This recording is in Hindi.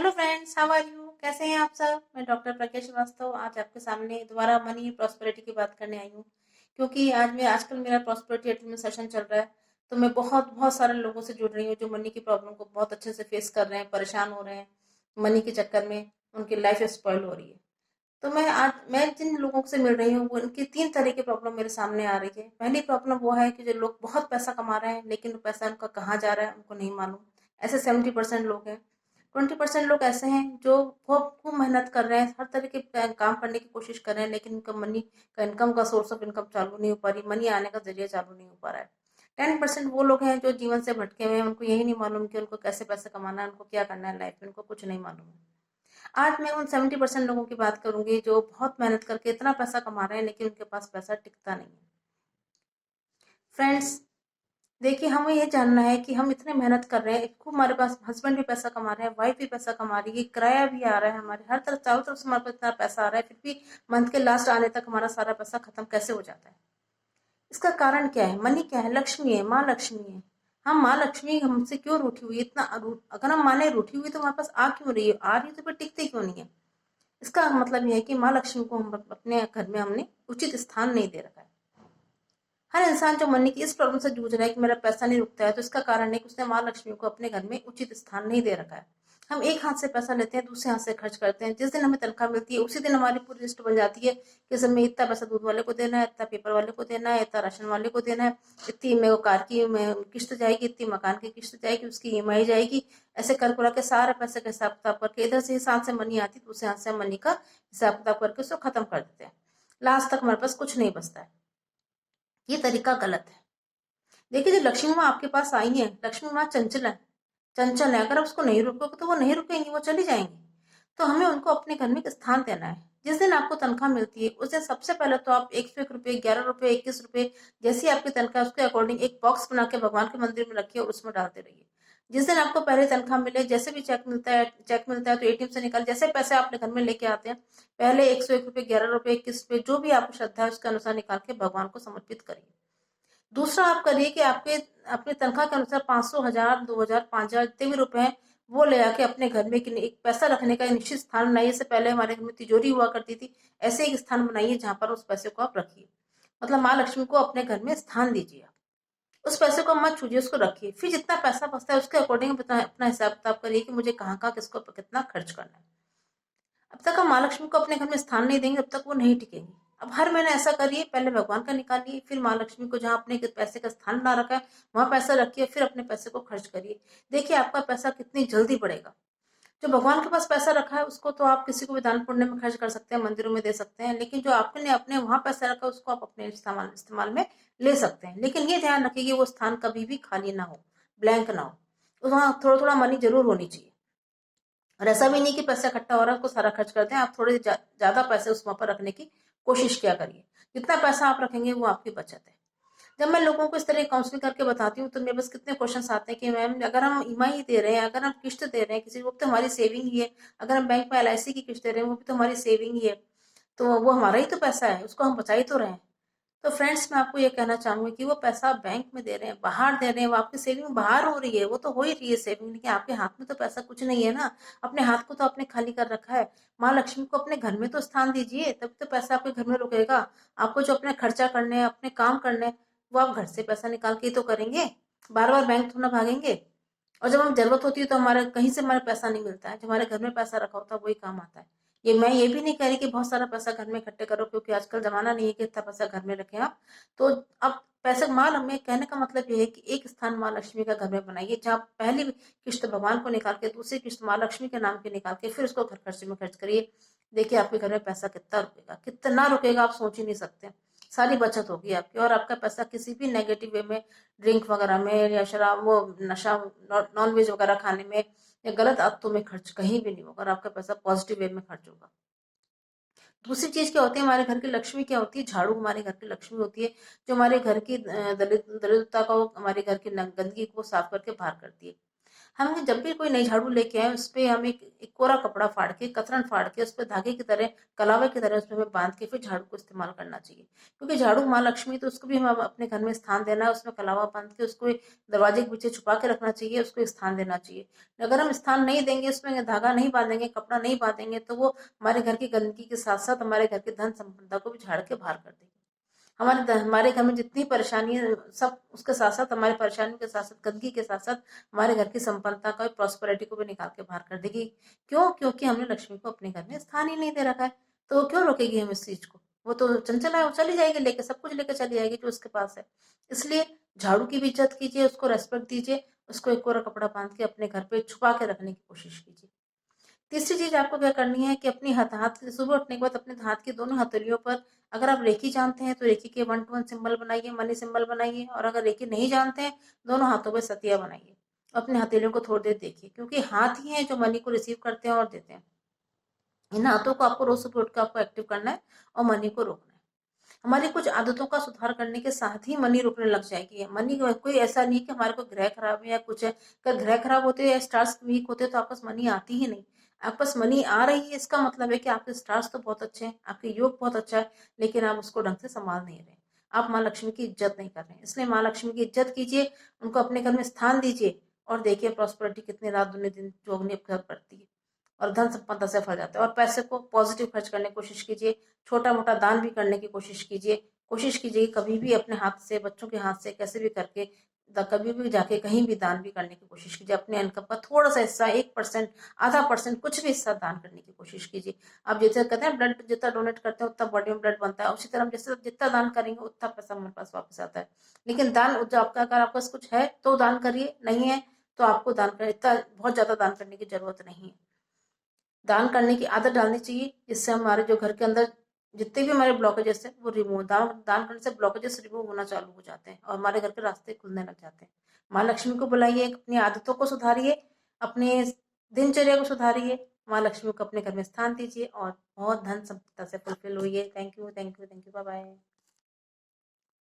Hello friends, how are you? कैसे हैं आप सब? मैं डॉक्टर प्रज्ञा श्रीवास्तव आज आपके सामने दोबारा मनी प्रॉस्पेरिटी की बात करने आई हूँ। क्योंकि आजकल मेरा प्रॉस्पेरिटी एकेडमी सेशन चल रहा है। तो मैं बहुत बहुत सारे लोगों से जुड़ रही हूँ जो मनी की प्रॉब्लम को बहुत अच्छे से फेस कर रहे हैं, परेशान हो रहे हैं। मनी के चक्कर में उनकी लाइफ स्पॉइल हो रही है। तो मैं जिन लोगों से मिल रही हूँ वो उनकी 3 तरह की प्रॉब्लम मेरे सामने आ रही है। पहली प्रॉब्लम वो है कि जो लोग बहुत पैसा कमा रहे हैं लेकिन वो पैसा उनका कहाँ जा रहा है उनको नहीं मालूम। ऐसे 70% लोग हैं। 20% लोग ऐसे हैं जो बहुत खूब मेहनत कर रहे हैं, हर तरह के काम करने की कोशिश कर रहे हैं, लेकिन उनका मनी का इनकम का सोर्स ऑफ इनकम चालू नहीं हो पा रही, मनी आने का जरिया चालू नहीं हो पा रहा है। 10% वो लोग हैं जो जीवन से भटके हुए हैं, उनको यही नहीं मालूम कि उनको कैसे पैसे कमाना है, उनको क्या करना है लाइफ में, उनको कुछ नहीं मालूम है। आज मैं उन 70% लोगों की बात करूंगी जो बहुत मेहनत करके इतना पैसा कमा रहे हैं लेकिन उनके पास पैसा टिकता नहीं है। फ्रेंड्स, देखिए, हमें ये जानना है कि हम इतने मेहनत कर रहे हैं, खूब हमारे पास हस्बैंड भी पैसा कमा रहे हैं, वाइफ भी पैसा कमा रही है, किराया भी आ रहा है, हमारे हर तरफ चारों तरफ से हमारे पास इतना पैसा आ रहा है, फिर भी मंथ के लास्ट आने तक हमारा सारा पैसा खत्म कैसे हो जाता है? इसका कारण क्या है? मनी क्या है? लक्ष्मी है, माँ लक्ष्मी है। हम माँ लक्ष्मी हमसे क्यों रूठी हुई है? अगर हम माने रूठी हुई तो हमारे पास आ क्यों रही है? आ रही है तो फिर टिकती क्यों नहीं है? इसका मतलब यह है कि माँ लक्ष्मी को हम अपने घर में हमने उचित स्थान नहीं दे रखा है। हर इंसान जो मनी की इस प्रॉब्लम से जूझ रहा है कि मेरा पैसा नहीं रुकता है, तो इसका कारण है कि उसने माँ लक्ष्मी को अपने घर में उचित स्थान नहीं दे रखा है। हम एक हाथ से पैसा लेते हैं, दूसरे हाथ से खर्च करते हैं। जिस दिन हमें तनख्वाह मिलती है उसी दिन हमारी पूरी लिस्ट बन जाती है कि इस समय इतना पैसा दूध वाले को देना है, इतना पेपर वाले को देना है, इतना राशन वाले को देना है, इतनी मेरे को कार की किस्त जाएगी, इतनी मकान की किस्त जाएगी, उसकी ईएमआई जाएगी। ऐसे कर कुरा के सारे पैसे का हिसाब किताब करके इधर से इस हाथ से मनी आती, दूसरे हाथ से मनी का हिसाब किताब करके उसको खत्म कर देते हैं। लास्ट तक हमारे पास कुछ नहीं बचता है। ये तरीका गलत है। देखिए, जो लक्ष्मी माँ आपके पास आई है, लक्ष्मी माँ चंचल है। चंचल है, अगर आप उसको नहीं रोकोगे तो वो नहीं रुकेंगी, वो चली जाएंगी। तो हमें उनको अपने घर में एक स्थान देना है। जिस दिन आपको तनख्वाह मिलती है उस दिन सबसे पहले तो आप 101 रुपये, 11 रुपये, 21 रुपये, जैसी आपकी तनख्वाह उसके अकॉर्डिंग एक बॉक्स बना के भगवान के मंदिर में रखिए और उसमें डालते रहिए। जिस दिन आपको पहले तनख्वाह मिले, जैसे भी चेक मिलता है तो एटीएम से निकाल, जैसे पैसे अपने घर में लेके आते हैं, पहले 101 रुपये, 11 रुपये, 21 रुपये, जो भी आपको श्रद्धा है उसके अनुसार निकाल के भगवान को समर्पित करिए। दूसरा आप करिए कि आपके अपनी तनख्वाह के अनुसार 500, 1000, 2000, 5000 जितने भी रुपए हैं वो ले आके अपने घर में एक पैसा रखने का निश्चित स्थान बनाइए। इससे पहले हमारे घर में तिजोरी हुआ करती थी, ऐसे एक स्थान बनाइए जहां पर उस पैसे को आप रखिए। मतलब माँ लक्ष्मी को अपने घर में स्थान दीजिए। आप उस पैसे को मत छूजिए, उसको रखिए। फिर जितना पैसा बचता है उसके अकॉर्डिंग अपना हिसाब किताब करिए कि मुझे कहाँ कहाँ किसको कितना खर्च करना है। अब तक हम माँ लक्ष्मी को अपने घर में स्थान नहीं देंगे, अब तक वो नहीं टिकेंगी। अब हर महीने ऐसा करिए, पहले भगवान का निकालिए, फिर माँ लक्ष्मी को जहाँ अपने पैसे का स्थान बना रखा है वहां पैसा रखिए, फिर अपने पैसे को खर्च करिए। देखिए आपका पैसा कितनी जल्दी बढ़ेगा। जो भगवान के पास पैसा रखा है उसको तो आप किसी को भी दान पुण्य में खर्च कर सकते हैं, मंदिरों में दे सकते हैं, लेकिन जो आपने अपने वहां पैसा रखा है उसको आप अपने इस्तेमाल में ले सकते हैं। लेकिन ये ध्यान रखिए कि वो स्थान कभी भी खाली ना हो, ब्लैंक ना हो, वहां थोड़ा थोड़ा मनी जरूर होनी चाहिए। और ऐसा भी नहीं कि पैसा इकट्ठा हो रहा है उसको सारा खर्च कर दें। आप थोड़े ज्यादा पैसे उस वहां पर रखने की कोशिश किया करिए। जितना पैसा आप रखेंगे वो आपकी बचत है। जब मैं लोगों को इस तरह काउंसलिंग करके बताती हूँ तो मेरे पास कितने क्वेश्चंस आते हैं कि मैम, अगर हम ईएमआई दे रहे हैं, अगर हम किस्त दे रहे हैं किसी को, तो हमारी सेविंग ही है। अगर हम बैंक में एलआईसी की किस्त दे रहे हैं वो भी तो हमारी सेविंग ही है। तो वो हमारा ही तो पैसा है, उसको हम बचा ही तो रहे हैं। तो फ्रेंड्स, मैं आपको ये कहना चाहूंगी कि वो पैसा आप बैंक में दे रहे हैं, बाहर दे रहे हैं, वो आपकी सेविंग बाहर हो रही है, वो तो हो ही रही है सेविंग, लेकिन आपके हाथ में तो पैसा कुछ नहीं है ना। अपने हाथ को तो आपने खाली कर रखा है। माँ लक्ष्मी को अपने घर में तो स्थान दीजिए, तब तो पैसा आपके घर में रुकेगा। आपको जो अपने खर्चा करने हैं, अपने काम करने हैं, वो आप घर से पैसा निकाल के ही तो करेंगे। बार बार बैंक थोड़ा भागेंगे। और जब हमें जरूरत होती है तो हमारे कहीं से हमारे पैसा नहीं मिलता है, जो हमारे घर में पैसा रखा होता है वही काम आता है। मैं ये भी नहीं कह रही कि बहुत सारा पैसा घर में इकट्ठे करो, क्योंकि आजकल जमाना नहीं है कि इतना पैसा घर में रखें आप। तो अब पैसे माल हमें कहने का मतलब ये है कि एक स्थान माँ लक्ष्मी का घर में बनाइए, जहाँ पहली किस्त भगवान को निकाल के, दूसरी किस्त माँ लक्ष्मी के नाम की निकाल के, फिर उसको घर खर्चे में खर्च करिए। देखिए आपके घर में पैसा कितना रुकेगा, कितना रुकेगा आप सोच ही नहीं सकते। सारी बचत होगी आपकी, और आपका पैसा किसी भी नेगेटिव वे में, ड्रिंक वगैरह में या शराब, वो नशा, नॉन वेज वगैरह खाने में या गलत आदतों में खर्च कहीं भी नहीं होगा, और आपका पैसा पॉजिटिव वे में खर्च होगा। दूसरी चीज क्या होती है, हमारे घर की लक्ष्मी क्या होती है? झाड़ू हमारे घर की लक्ष्मी होती है, जो हमारे घर की दरिद्रता को, हमारे घर की गंदगी को साफ करके बाहर करती है। हम जब भी कोई नई झाड़ू लेके आए उस पे हम एक कोरा कपड़ा फाड़ के, कतरन फाड़ के उस पे धागे की तरह, कलावे की तरह उसमें हमें बांध के फिर झाड़ू को इस्तेमाल करना चाहिए। क्योंकि झाड़ू माँ लक्ष्मी, तो उसको भी हम अपने घर में स्थान देना है, उसमें कलावा बांध के उसको दरवाजे के पीछे छुपा के रखना चाहिए, उसको स्थान देना चाहिए। अगर हम स्थान नहीं देंगे, उसमें धागा नहीं बांधेंगे, कपड़ा नहीं बांधेंगे, तो वो हमारे घर की गंदगी के साथ साथ हमारे घर की धन संपदा को भी झाड़ के बाहर कर देगी। हमारे घर में जितनी परेशानी है, सब उसके साथ साथ, हमारी परेशानियों के साथ साथ, गंदगी के साथ साथ, हमारे घर की संपन्नता का, प्रॉस्पेरिटी को भी निकाल के बाहर कर देगी। क्यों? क्योंकि हमने लक्ष्मी को अपने घर में स्थान ही नहीं दे रखा है। तो क्यों रोकेगी हम इस चीज को? वो तो चंचल है, वो चली जाएगी लेके, सब कुछ लेकर चली जाएगी जो उसके पास है। इसलिए झाड़ू की भी इज्जत कीजिए, उसको रेस्पेक्ट दीजिए, उसको एक कोरा कपड़ा बांध के अपने घर पे छुपा के रखने की कोशिश कीजिए। तीसरी चीज आपको क्या करनी है कि अपनी हाथ सुबह उठने के बाद अपने हाथ की दोनों हथेलियों पर, अगर आप रेखी जानते हैं तो रेखी के 1 to 1 सिंबल बनाइए, मनी सिंबल बनाइए, और अगर रेखी नहीं जानते हैं, दोनों हाथों पर सतिया बनाइए। अपने हथेलियों को थोड़ी देर देखिए, क्योंकि हाथ ही हैं जो मनी को रिसीव करते हैं और देते हैं। इन हाथों को आपको रोज सुबह उठ के आपको एक्टिव करना है और मनी को रोकना है। हमारी कुछ आदतों का सुधार करने के साथ ही मनी रुकने लग जाएगी। मनी कोई ऐसा नहीं कि हमारे को ग्रह खराब है या कुछ है। अगर ग्रह खराब होते हैं या स्टार्स वीक होते हैं तो आपके पास मनी आती ही नहीं। आपके पास मनी आ रही है, इसका मतलब है कि आपके स्टार्स तो बहुत अच्छे हैं, आपके योग बहुत अच्छा है, लेकिन आप उसको ढंग से संभाल नहीं रहे। आप माँ लक्ष्मी की इज्जत नहीं कर रहे हैं। इसलिए माँ लक्ष्मी की इज्जत कीजिए, उनको अपने घर में स्थान दीजिए, और देखिए प्रॉस्पेरिटी कितनी रात दिन जोगनी बढ़ती है और धन संपदा से फल जाता है। और पैसे को पॉजिटिव खर्च करने की कोशिश कीजिए, छोटा मोटा दान भी करने की कोशिश कीजिए। कोशिश कीजिए कि कभी भी अपने हाथ से, बच्चों के हाथ से, कैसे भी करके कभी भी जाके कहीं भी दान भी करने की कोशिश कीजिए। अपने इनकम का थोड़ा सा हिस्सा, 1%, आधा परसेंट, कुछ भी हिस्सा दान करने की कोशिश कीजिए। आप जैसे कहते हैं ब्लड जितना डोनेट करते हैं उतना बॉडी में ब्लड बनता है, उसी तरह हम जैसे जितना दान करेंगे उतना पैसा हमारे पास वापस आता है। लेकिन दान जो आपका, अगर आपके पास कुछ है तो दान करिए, नहीं है तो आपको दान कर इतना बहुत ज्यादा दान करने की जरूरत नहीं है। दान करने की आदत डालनी चाहिए, जिससे हमारे जो घर के अंदर जितने भी हमारे ब्लॉकेजेस है वो रिमूव, दान करने से ब्लॉकेजेस रिमूव होना चालू हो जाते हैं और हमारे घर के रास्ते खुलने लग जाते हैं। माँ लक्ष्मी को बुलाइए, अपनी आदतों को सुधारिए, अपने दिनचर्या को सुधारिए, माँ लक्ष्मी को अपने घर में स्थान दीजिए और बहुत धन संपदा से फुलफिल होइए। Thank you, thank you, thank you, bye bye.